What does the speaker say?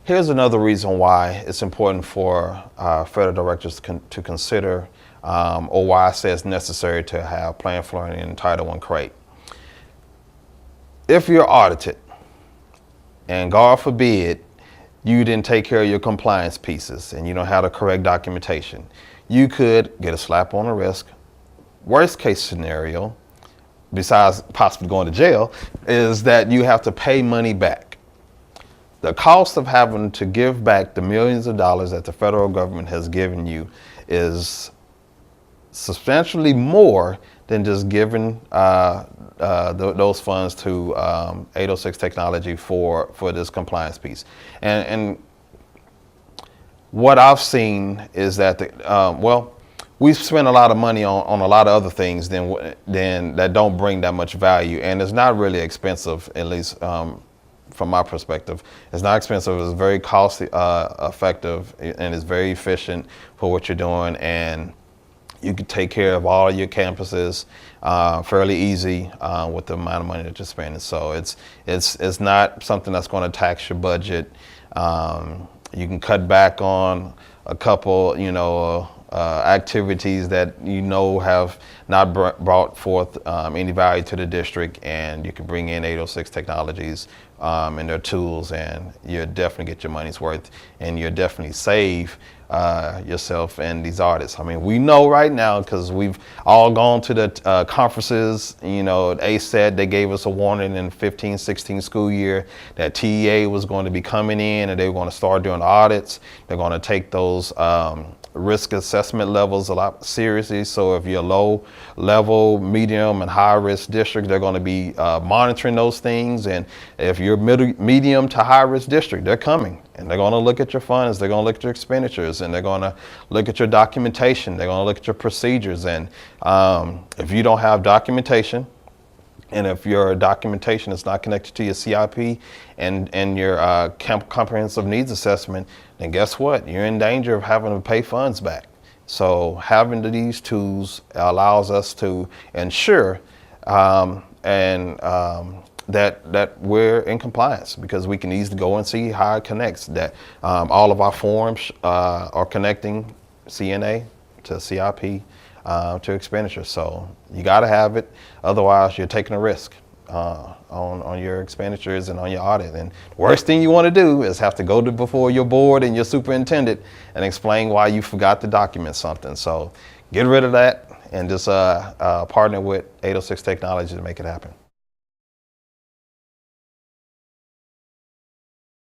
Here's another reason why it's important for federal directors to consider, or why I say it's necessary to have Plan4Learning and Title1Crate. If you're audited, and God forbid, you didn't take care of your compliance pieces and you don't have the correct documentation, you could get a slap on the wrist. Worst case scenario, besides possibly going to jail, is that you have to pay money back. The cost of having to give back the millions of dollars that the federal government has given you is substantially more than just giving those funds to 806 Technology for this compliance piece. And what I've seen is that we've spent a lot of money on a lot of other things than that don't bring that much value, and it's not really expensive, at least from my perspective. It's not expensive. It's very cost effective, and it's very efficient for what you're doing, and you can take care of all your campuses fairly easy with the amount of money that you're spending. So it's not something that's going to tax your budget. You can cut back on a couple, activities that have not brought forth any value to the district, and you can bring in 806 Technologies and their tools, and you'll definitely get your money's worth, and you'll definitely save yourself in these audits. I mean, we know right now, because we've all gone to the conferences, ACET, they gave us a warning in the 15-16 school year that TEA was going to be coming in and they were going to start doing audits. They're going to take those risk assessment levels a lot seriously. So if you're low level, medium, and high risk district, they're going to be monitoring those things. And if you're medium to high risk district, they're coming and they're going to look at your funds, they're going to look at your expenditures, and they're going to look at your documentation, they're going to look at your procedures. And if you don't have documentation, and if your documentation is not connected to your CIP and your comprehensive needs assessment, then guess what? You're in danger of having to pay funds back. So having these tools allows us to ensure that we're in compliance, because we can easily go and see how it connects, that all of our forms are connecting CNA to CIP to expenditure. So you got to have it, otherwise you're taking a risk on your expenditures and on your audit. And the worst thing you want to do is have to go before your board and your superintendent and explain why you forgot to document something. So get rid of that and just partner with 806 Technology to make it happen.